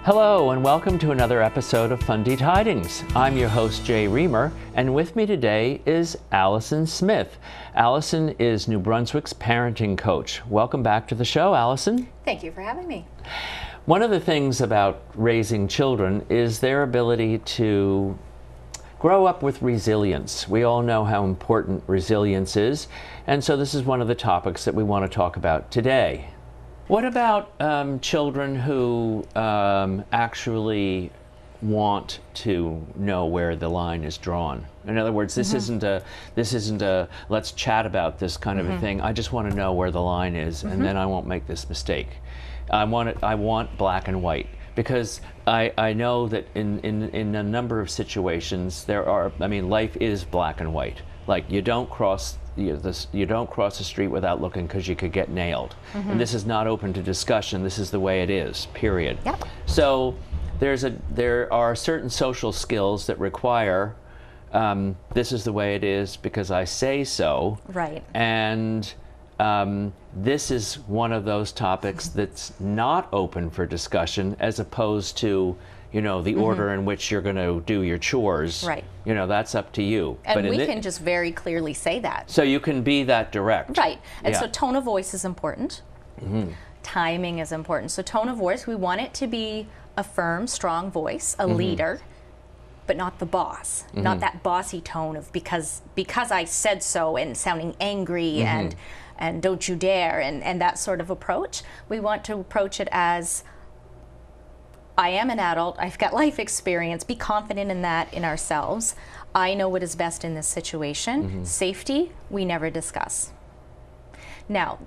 Hello and welcome to another episode of Fundy Tidings. I'm your host Jay Remer, and with me today is Alison Smith. Alison is New Brunswick's parenting coach. Welcome back to the show, Alison. Thank you for having me. One of the things about raising children is their ability to grow up with resilience. We all know how important resilience is, and so this is one of the topics that we want to talk about today. What about children who actually want to know where the line is drawn? In other words, this isn't a let's chat about this kind of a thing. I just want to know where the line is, and then I won't make this mistake. I want black and white, because I know that in a number of situations life is black and white. Like you don't cross the street without looking, because you could get nailed. And this is not open to discussion. This is the way it is, period. Yep. So there are certain social skills that require this is the way it is because I say so. Right. And this is one of those topics that's not open for discussion, as opposed to the order in which you're going to do your chores. Right. That's up to you. And we can just very clearly say that. So you can be that direct. Right. And so tone of voice is important. Timing is important. So tone of voice, we want it to be a firm, strong voice, a leader, but not the boss. Not that bossy tone of because I said so, and sounding angry and don't you dare, and that sort of approach. We want to approach it as, I am an adult, I've got life experience, be confident in that, in ourselves. I know what is best in this situation. Safety, we never discuss. Now,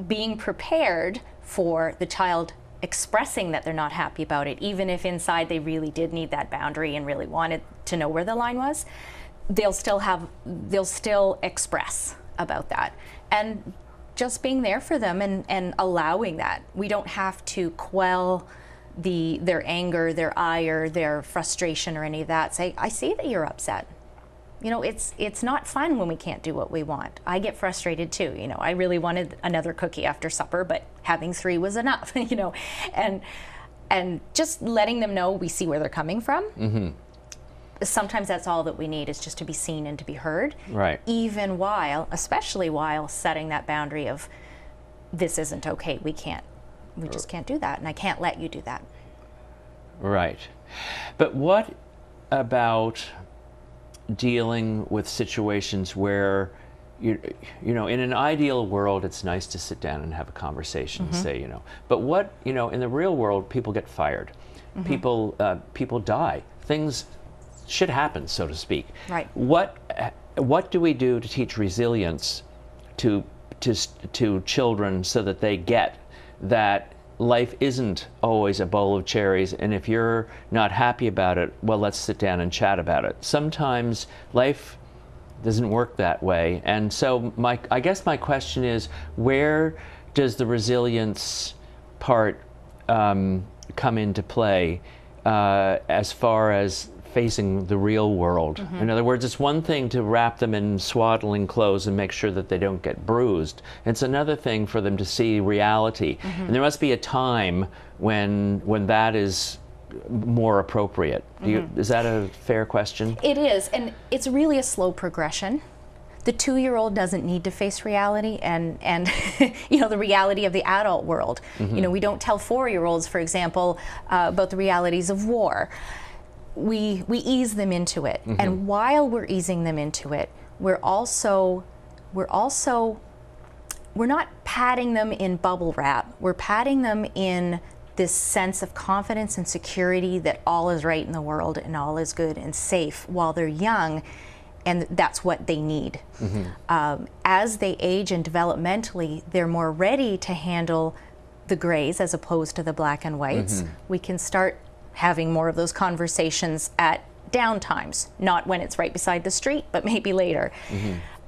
being prepared for the child expressing that they're not happy about it, even if inside they really did need that boundary and really wanted to know where the line was, they'll still express about that. And just being there for them and allowing that. We don't have to quell their anger, their ire, their frustration, or any of that. Say, I see that you're upset. It's not fun when we can't do what we want. I get frustrated too. I really wanted another cookie after supper, but having 3 was enough. And just letting them know we see where they're coming from. Sometimes that's all that we need, is just to be seen and to be heard. Right. Especially while setting that boundary of, this isn't okay. We just can't do that, and I can't let you do that. Right. But what about dealing with situations where, in an ideal world, it's nice to sit down and have a conversation, but what, in the real world, people get fired. People die. Shit happens, so to speak. Right. What do we do to teach resilience to children, so that they get that life isn't always a bowl of cherries, and if you're not happy about it, well, let's sit down and chat about it. Sometimes life doesn't work that way, and so I guess my question is, where does the resilience part come into play as far as facing the real world? In other words, it's one thing to wrap them in swaddling clothes and make sure that they don't get bruised. It's another thing for them to see reality. And there must be a time when that is more appropriate. Is that a fair question? It is, and it's really a slow progression. The 2-year-old doesn't need to face reality and the reality of the adult world. We don't tell 4-year-olds, for example, about the realities of war. We ease them into it, and while we're easing them into it, we're not patting them in bubble wrap. We're patting them in this sense of confidence and security that all is right in the world and all is good and safe while they're young, and that's what they need. As they age and developmentally, they're more ready to handle the grays as opposed to the black and whites. We can start having more of those conversations at down times, not when it's right beside the street, but maybe later.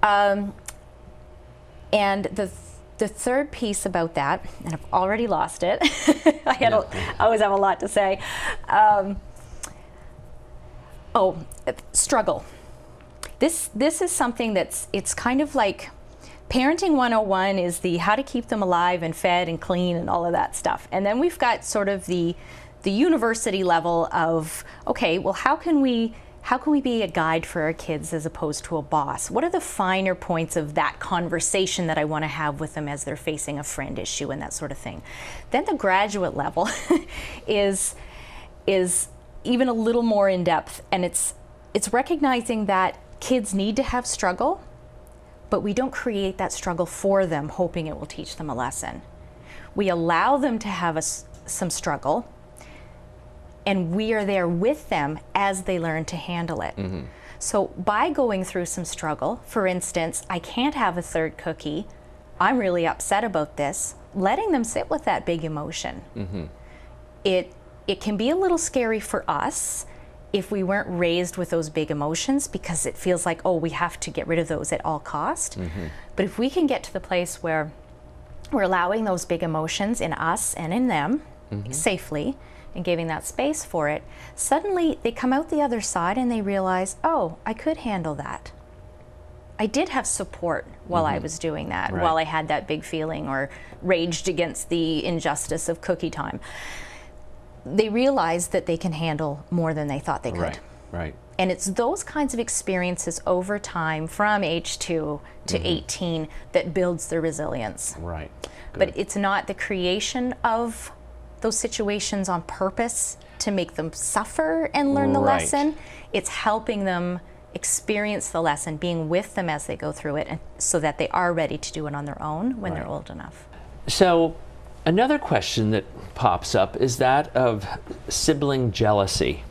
And the third piece about that, and I've already lost it. I always have a lot to say. Struggle. This is something it's kind of like Parenting 101 is the how to keep them alive and fed and clean and all of that stuff. And then we've got sort of the the university level of, okay, well, how can we be a guide for our kids as opposed to a boss? What are the finer points of that conversation that I want to have with them as they're facing a friend issue and that sort of thing? Then the graduate level is even a little more in depth, and it's recognizing that kids need to have struggle, but we don't create that struggle for them hoping it will teach them a lesson. We allow them to have some struggle, and we are there with them as they learn to handle it. So by going through some struggle, for instance, I can't have a third cookie, I'm really upset about this, letting them sit with that big emotion. It can be a little scary for us if we weren't raised with those big emotions, because it feels like, oh, we have to get rid of those at all cost. But if we can get to the place where we're allowing those big emotions in us and in them safely, and giving that space for it, suddenly they come out the other side and they realize, oh, I could handle that. I did have support while I was doing that, while I had that big feeling or raged against the injustice of cookie time. They realize that they can handle more than they thought they could. And it's those kinds of experiences over time from age 2 to 18 that builds their resilience. But it's not the creation of those situations on purpose to make them suffer and learn the lesson. It's helping them experience the lesson, being with them as they go through it, and so that they are ready to do it on their own when they're old enough. So another question that pops up is that of sibling jealousy.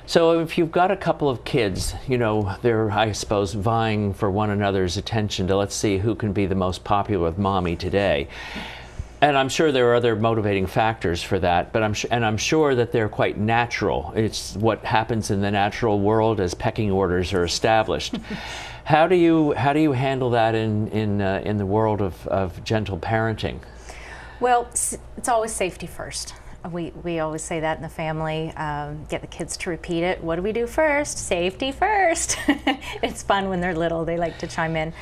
So if you've got a couple of kids, you know, they're, I suppose, vying for one another's attention to, let's see who can be the most popular with mommy today. And I'm sure there are other motivating factors for that, but I'm sure that they're quite natural. It's what happens in the natural world as pecking orders are established. How do you handle that in the world of gentle parenting? Well, it's always safety first. We always say that in the family. Get the kids to repeat it. What do we do first? Safety first. It's fun when they're little. They like to chime in.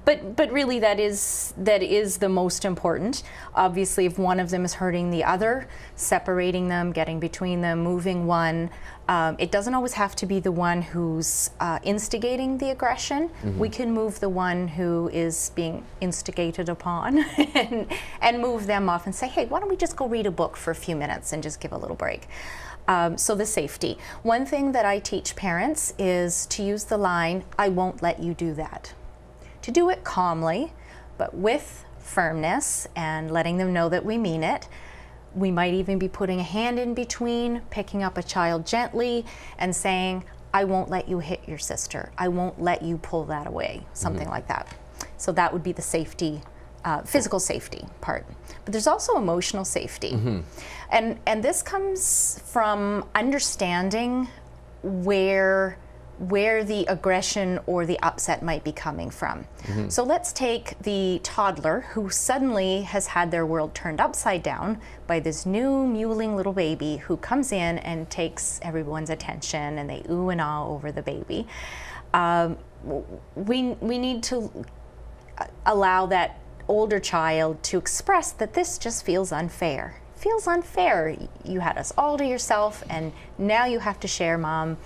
But really, that is the most important. Obviously, if one of them is hurting the other, separating them, getting between them, moving one. It doesn't always have to be the one who's instigating the aggression. We can move the one who is being instigated upon and move them off and say, hey, why don't we just go read a book for a few minutes and just give a little break. So the safety. One thing that I teach parents is to use the line, I won't let you do that. To do it calmly, but with firmness and letting them know that we mean it. We might even be putting a hand in between, picking up a child gently and saying, I won't let you hit your sister. I won't let you pull that away, something like that. So that would be the safety, physical safety part. But there's also emotional safety. And this comes from understanding where the aggression or the upset might be coming from. So let's take the toddler who suddenly has had their world turned upside down by this new mewling little baby who comes in and takes everyone's attention and they ooh and ah over the baby. We need to allow that older child to express that this just feels unfair. Feels unfair. You had us all to yourself and now you have to share, Mom.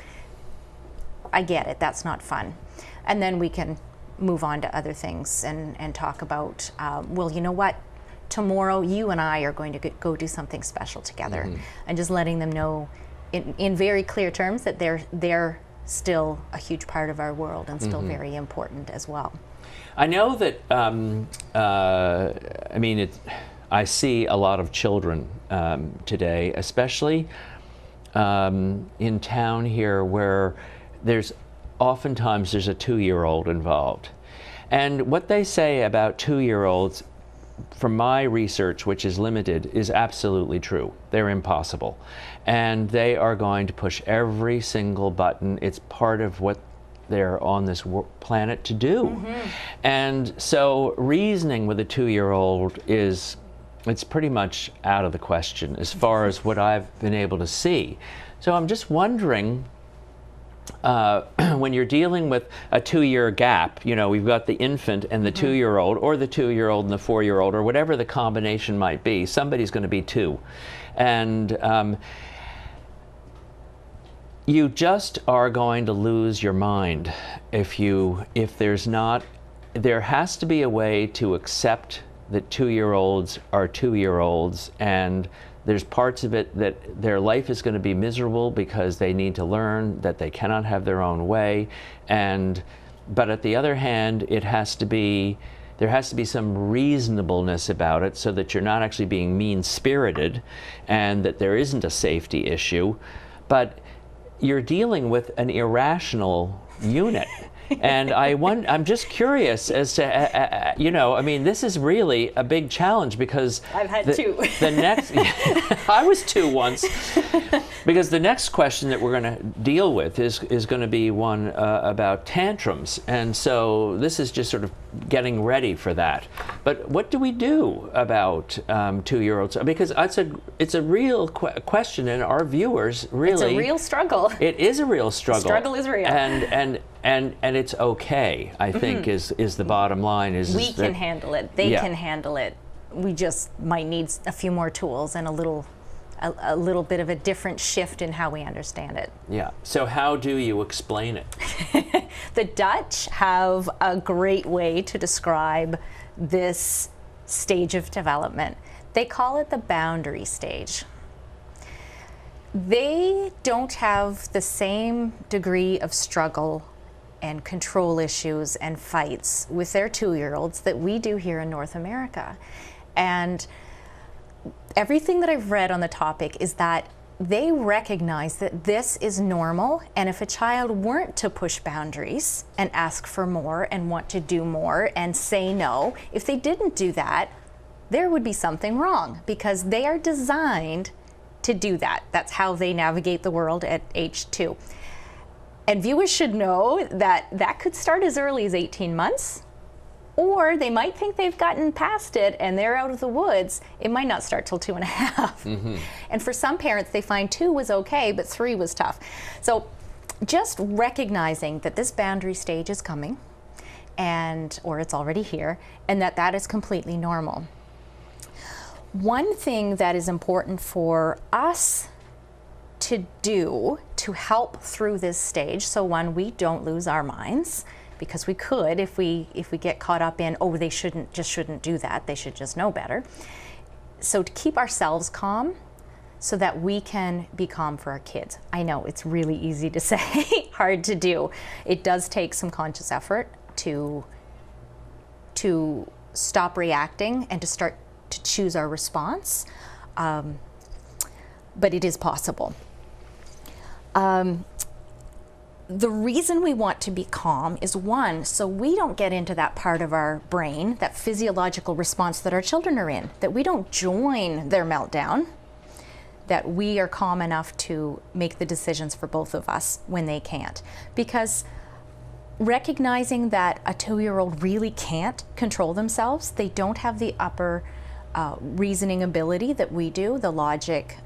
I get it, that's not fun. And then we can move on to other things and talk about, well, you know what, tomorrow you and I are going to go do something special together. And just letting them know in very clear terms that they're still a huge part of our world and still very important as well. I know that, I mean, I see a lot of children today, especially in town here where oftentimes there's a 2-year-old involved. And what they say about 2-year-olds, from my research, which is limited, is absolutely true. They're impossible. And they are going to push every single button. It's part of what they're on this planet to do. And so reasoning with a 2-year-old it's pretty much out of the question as far as what I've been able to see. So I'm just wondering, when you're dealing with a 2-year gap, you know, we've got the infant and the 2-year-old, or the 2-year-old and the 4-year-old, or whatever the combination might be. Somebody's going to be 2. And you just are going to lose your mind if there's not, there has to be a way to accept that 2-year-olds are 2-year-olds, and there's parts of it that their life is going to be miserable because they need to learn that they cannot have their own way. But at the other hand, there has to be some reasonableness about it, so that you're not actually being mean-spirited and that there isn't a safety issue. But you're dealing with an irrational unit. And I'm just curious as to, you know, I mean, this is really a big challenge, because I've had 2. The next, I was 2 once, because the next question that we're going to deal with is going to be one about tantrums. And so this is just sort of getting ready for that. But what do we do about 2-year-olds? Because it's a real question, and our viewers really... It's a real struggle. It is a real struggle. The struggle is real. And it's okay, I think, is the bottom line. We can handle it. They can handle it. We just might need a few more tools and a little bit of a different shift in how we understand it. Yeah. So how do you explain it? The Dutch have a great way to describe this stage of development. They call it the boundary stage. They don't have the same degree of struggle and control issues and fights with their 2-year-olds that we do here in North America. And everything that I've read on the topic is that they recognize that this is normal, and if a child weren't to push boundaries and ask for more and want to do more and say no, if they didn't do that, there would be something wrong, because they are designed to do that. That's how they navigate the world at age 2. And viewers should know that that could start as early as 18 months, or they might think they've gotten past it and they're out of the woods. It might not start till 2.5. And for some parents, they find 2 was okay, but 3 was tough. So just recognizing that this boundary stage is coming, or it's already here, and that is completely normal. One thing that is important for us to do to help through this stage, so one, we don't lose our minds, because we could if we get caught up in, oh, they shouldn't do that, they should just know better. So to keep ourselves calm so that we can be calm for our kids. I know it's really easy to say, hard to do. It does take some conscious effort to stop reacting and to start to choose our response, but it is possible. The reason we want to be calm is, one, so we don't get into that part of our brain, that physiological response that our children are in, that we don't join their meltdown, that we are calm enough to make the decisions for both of us when they can't. Because recognizing that a 2-year-old really can't control themselves, they don't have the upper reasoning ability that we do, the logic,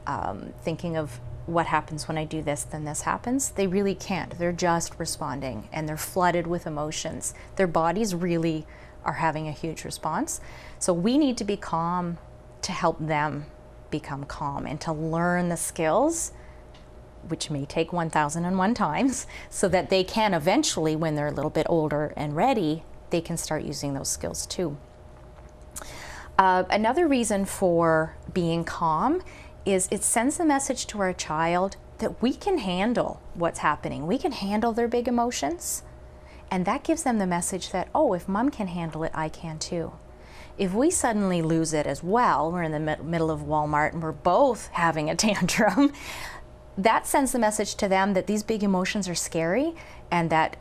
thinking of what happens when I do this, then this happens. They really can't. They're just responding, and they're flooded with emotions. Their bodies really are having a huge response. So we need to be calm to help them become calm and to learn the skills, which may take 1,001 times, so that they can eventually, when they're a little bit older and ready, they can start using those skills too. Another reason for being calm is it sends a message to our child that we can handle what's happening. We can handle their big emotions. And that gives them the message that, oh, if mom can handle it, I can too. If we suddenly lose it as well, we're in the middle of Walmart and we're both having a tantrum, that sends the message to them that these big emotions are scary and that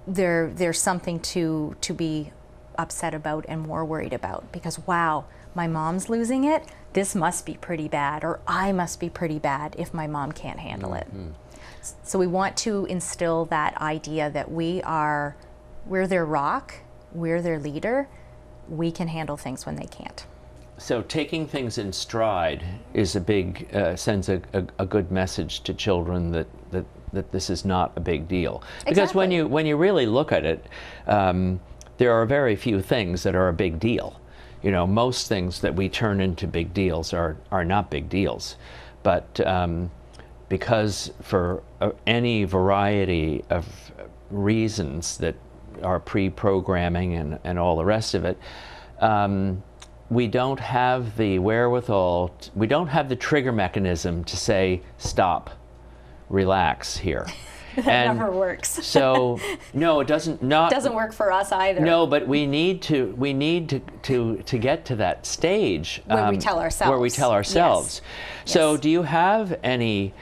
there's something to be upset about and more worried about. Because, wow, my mom's losing it, this must be pretty bad, or I must be pretty bad if my mom can't handle it. So we want to instill that idea that we're their rock, we're their leader, we can handle things when they can't. So taking things in stride is a big, sends a good message to children that that this is not a big deal. Because when you really look at it, there are very few things that are a big deal. You know, most things that we turn into big deals are not big deals. But because for any variety of reasons that are pre-programming and all the rest of it, we don't have the wherewithal, we don't have the trigger mechanism to say, stop, relax here. That never works. So no, it doesn't. Doesn't work for us either. No, but we need to get to that stage where we tell ourselves. Where we tell ourselves. Yes. So yes. do you have any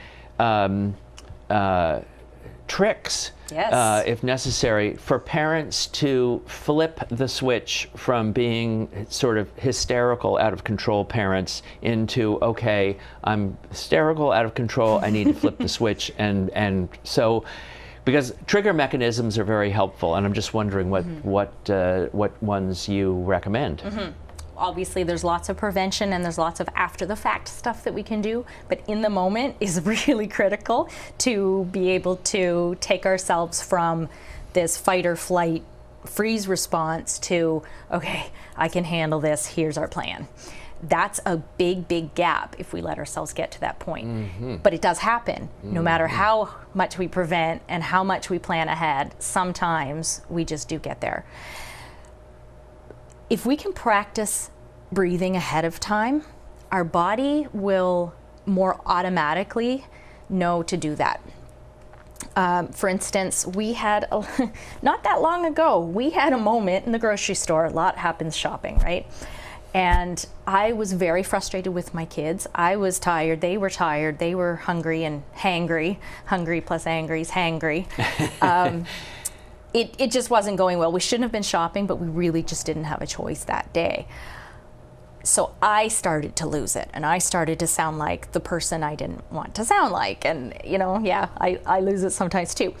tricks, yes. if necessary, for parents to flip the switch from being sort of hysterical, out of control parents into, okay, I'm hysterical, out of control, I need to flip the switch, and so, because trigger mechanisms are very helpful, and I'm just wondering what ones you recommend. Mm-hmm. Obviously, there's lots of prevention and there's lots of after-the-fact stuff that we can do, but in the moment is really critical to be able to take ourselves from this fight or flight freeze response to, okay, I can handle this, here's our plan. That's a big, big gap if we let ourselves get to that point. Mm-hmm. But it does happen. No matter how much we prevent and how much we plan ahead, sometimes we just do get there. If we can practice breathing ahead of time, our body will more automatically know to do that. For instance, we had, not that long ago, we had a moment in the grocery store. A lot happens shopping, right? And I was very frustrated with my kids. I was tired, they were hungry and hangry. Hungry plus angry is hangry. It just wasn't going well. We shouldn't have been shopping, but we really just didn't have a choice that day. So I started to lose it, and I started to sound like the person I didn't want to sound like. And, you know, yeah, I lose it sometimes too.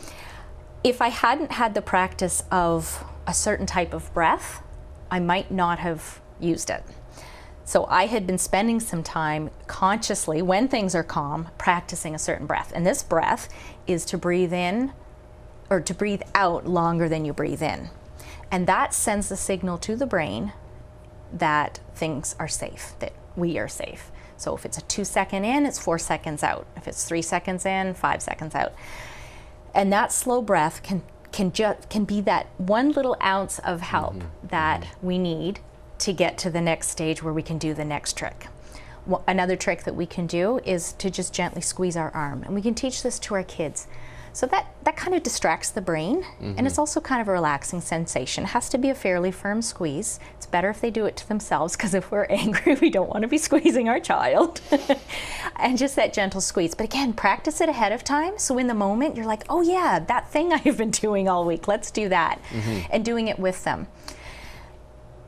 If I hadn't had the practice of a certain type of breath, I might not have used it. So I had been spending some time consciously, when things are calm, practicing a certain breath. And this breath is to breathe in or to breathe out longer than you breathe in. And that sends the signal to the brain that things are safe, that we are safe. So if it's a 2-second in, it's 4 seconds out. If it's 3 seconds in, 5 seconds out. And that slow breath can be that one little ounce of help that we need to get to the next stage where we can do the next trick. Another trick that we can do is to just gently squeeze our arm. And we can teach this to our kids. So that kind of distracts the brain, and it's also kind of a relaxing sensation. It has to be a fairly firm squeeze. It's better if they do it to themselves, because if we're angry, we don't want to be squeezing our child. And just that gentle squeeze. But again, practice it ahead of time, so in the moment, you're like, oh yeah, that thing I've been doing all week, let's do that. And doing it with them.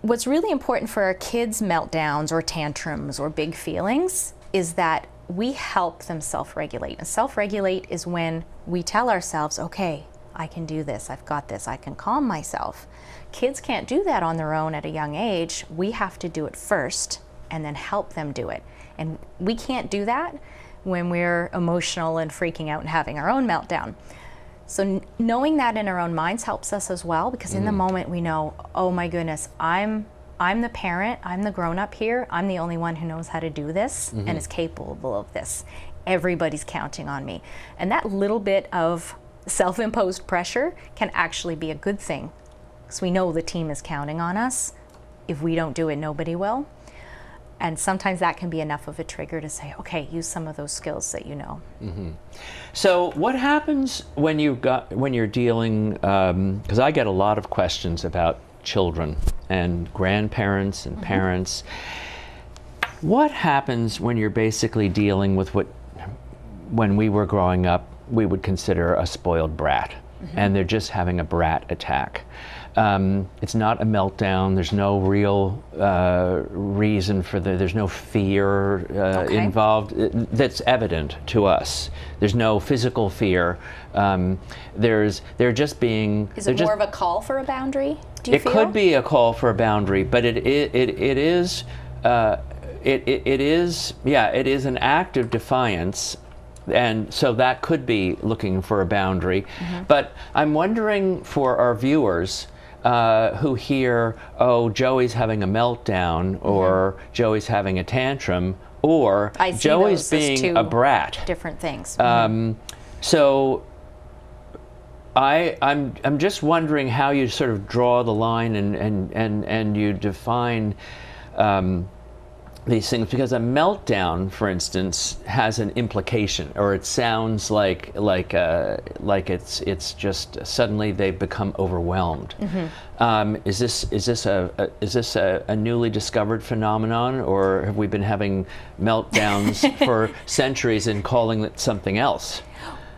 What's really important for our kids' meltdowns or tantrums or big feelings is that we help them self-regulate. And self-regulate is when we tell ourselves, okay, I can do this, I've got this, I can calm myself. Kids can't do that on their own at a young age. We have to do it first and then help them do it. And we can't do that when we're emotional and freaking out and having our own meltdown. So knowing that in our own minds helps us as well, because in the moment we know, oh my goodness, I'm the parent, I'm the grown-up here, I'm the only one who knows how to do this and is capable of this. Everybody's counting on me. And that little bit of self-imposed pressure can actually be a good thing, because we know the team is counting on us. If we don't do it, nobody will. And sometimes that can be enough of a trigger to say, okay, use some of those skills that you know. So what happens when you're dealing, because I get a lot of questions about children and grandparents and parents. What happens when you're basically dealing with what, when we were growing up, we would consider a spoiled brat, and they're just having a brat attack? It's not a meltdown. There's no real reason for there's no fear involved that's evident to us. There's no physical fear. They're just being. Is it more of a call for a boundary? Do you feel? It could be a call for a boundary, but it is an act of defiance And so that could be looking for a boundary. But I'm wondering for our viewers who hear, oh, Joey's having a meltdown, or Joey's having a tantrum, or Joey's being a brat. Different things. So I'm just wondering how you sort of draw the line and you define these things, because a meltdown, for instance, has an implication, or it sounds like it's just suddenly they've become overwhelmed. Is this a newly discovered phenomenon, or have we been having meltdowns for centuries and calling it something else?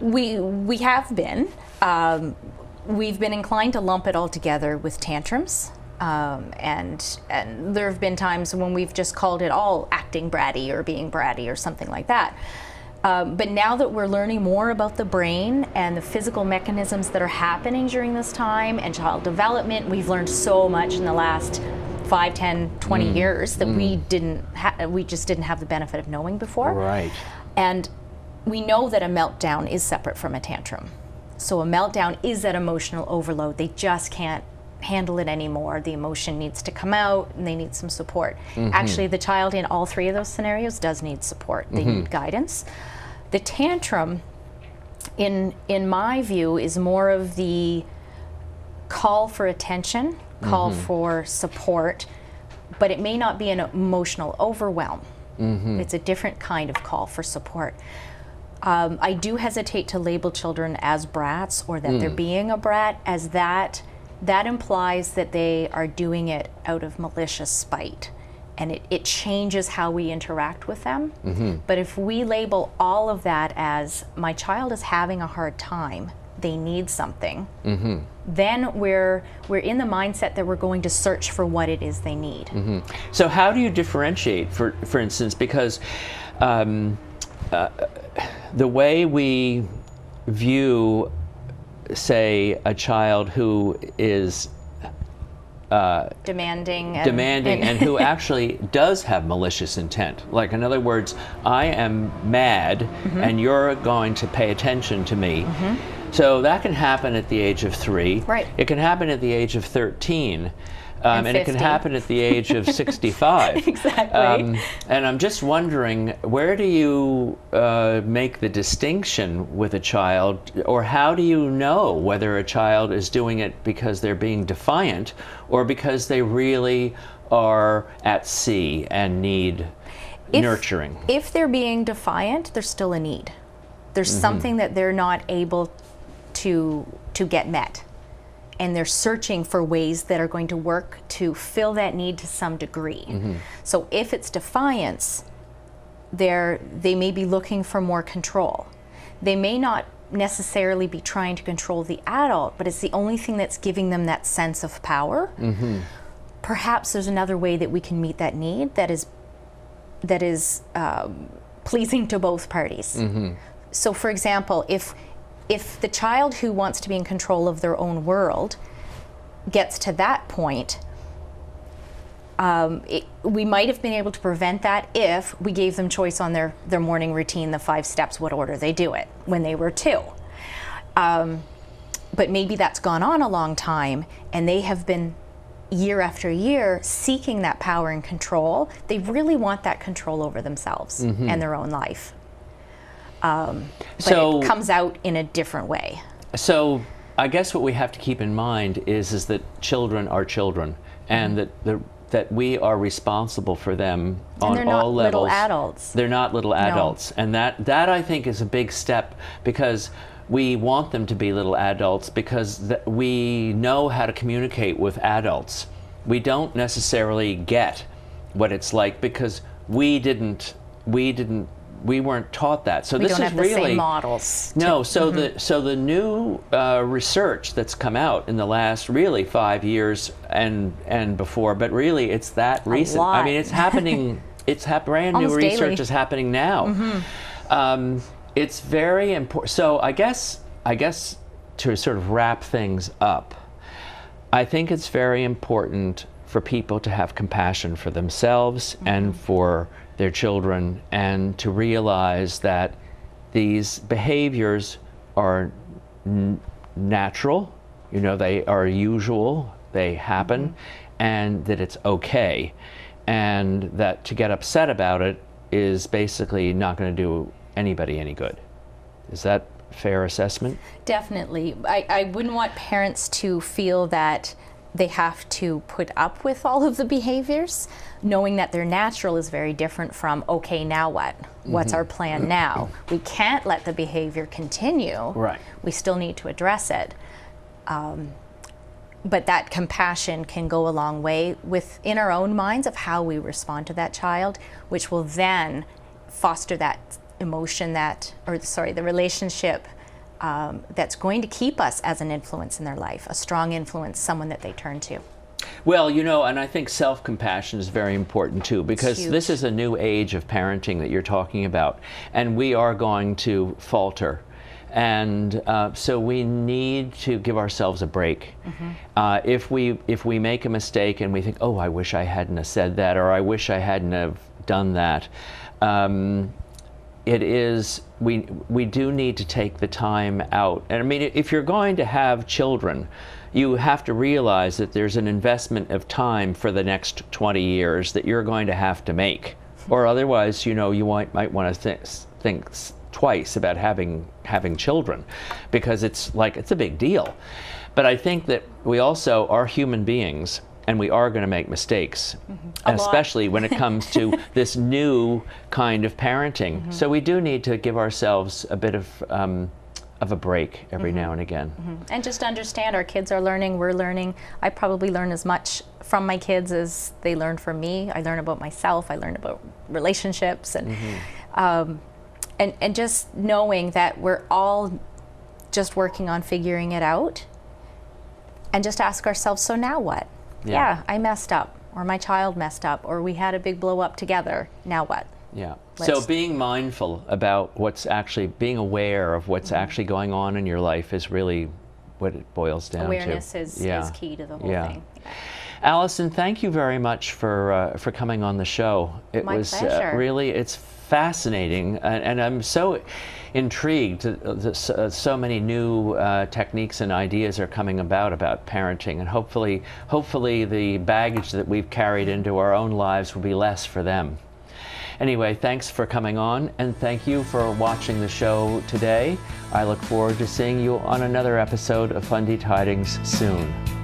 We have been. We've been inclined to lump it all together with tantrums. And there have been times when we've just called it all acting bratty or being bratty or something like that. But now that we're learning more about the brain and the physical mechanisms that are happening during this time and child development, we've learned so much in the last 5, 10, 20 years that we just didn't have the benefit of knowing before. Right. And we know that a meltdown is separate from a tantrum. So a meltdown is that emotional overload. They just can't handle it anymore. The emotion needs to come out and they need some support. Actually, the child in all 3 of those scenarios does need support. They need guidance. The tantrum, in my view, is more of the call for attention, call for support, but it may not be an emotional overwhelm. It's a different kind of call for support. I do hesitate to label children as brats, or that they're being a brat, as that implies that they are doing it out of malicious spite, and it changes how we interact with them. But if we label all of that as, my child is having a hard time, they need something, then we're in the mindset that we're going to search for what it is they need. So how do you differentiate, for instance, because the way we view, say, a child who is demanding and who actually does have malicious intent. Like, in other words, I am mad and you're going to pay attention to me. So that can happen at the age of 3. Right. It can happen at the age of 13. And it can happen at the age of 65. Exactly. And I'm just wondering, where do you make the distinction with a child, or how do you know whether a child is doing it because they're being defiant or because they really are at sea and need nurturing? If they're being defiant, there's still a need. There's something that they're not able to get met. And they're searching for ways that are going to work to fill that need to some degree. So if it's defiance, they may be looking for more control. They may not necessarily be trying to control the adult, but it's the only thing that's giving them that sense of power. Perhaps there's another way that we can meet that need that is pleasing to both parties. So for example, if the child who wants to be in control of their own world gets to that point, we might have been able to prevent that if we gave them choice on their morning routine, the 5 steps, what order they do it, when they were 2. But maybe that's gone on a long time, and they have been, year after year, seeking that power and control. They really want that control over themselves and their own life. But it comes out in a different way. So I guess what we have to keep in mind is that children are children, and that we are responsible for them on all levels. They're not little adults. They're not little adults. And that I think is a big step, because we want them to be little adults, because we know how to communicate with adults. We don't necessarily get what it's like because we weren't taught that. So this is really, the same models. No, so the new research that's come out in the last really 5 years and before, but really it's that recent. I mean, it's happening. Brand new research is happening now. It's very important. So I guess to sort of wrap things up, I think it's very important for people to have compassion for themselves and for their children, and to realize that these behaviors are natural, you know, they are usual, they happen, and that it's okay, and that to get upset about it is basically not going to do anybody any good. Is that a fair assessment? Definitely. I wouldn't want parents to feel that they have to put up with all of the behaviors, knowing that their natural is very different from, okay, now what? What's our plan now? We can't let the behavior continue. Right. We still need to address it. But that compassion can go a long way within our own minds of how we respond to that child, which will then foster that emotion the relationship that's going to keep us as an influence in their life, a strong influence, someone that they turn to. Well, you know, and I think self-compassion is very important too, because this is a new age of parenting that you're talking about, and we are going to falter. And so we need to give ourselves a break. If we make a mistake and we think, oh, I wish I hadn't have said that, or I wish I hadn't have done that, we do need to take the time out. And I mean, if you're going to have children, you have to realize that there's an investment of time for the next 20 years that you're going to have to make, or otherwise, you know, you might want to think twice about having children, because it's a big deal. But I think that we also are human beings, and we are going to make mistakes, and especially when it comes to this new kind of parenting. So we do need to give ourselves a bit of a break every now and again. And just understand, our kids are learning, we're learning. I probably learn as much from my kids as they learn from me. I learn about myself, I learn about relationships, and just knowing that we're all just working on figuring it out, and just ask ourselves, so now what? Yeah, I messed up, or my child messed up, or we had a big blow up together. Now what? Yeah. So being mindful about being aware of what's actually going on in your life is really what it boils down to. Awareness is key to the whole thing. Alison, thank you very much for coming on the show. It was really, it's fascinating, and I'm so intrigued. So many new techniques and ideas are coming about parenting, and hopefully the baggage that we've carried into our own lives will be less for them. Anyway, thanks for coming on, and thank you for watching the show today. I look forward to seeing you on another episode of Fundy Tidings soon.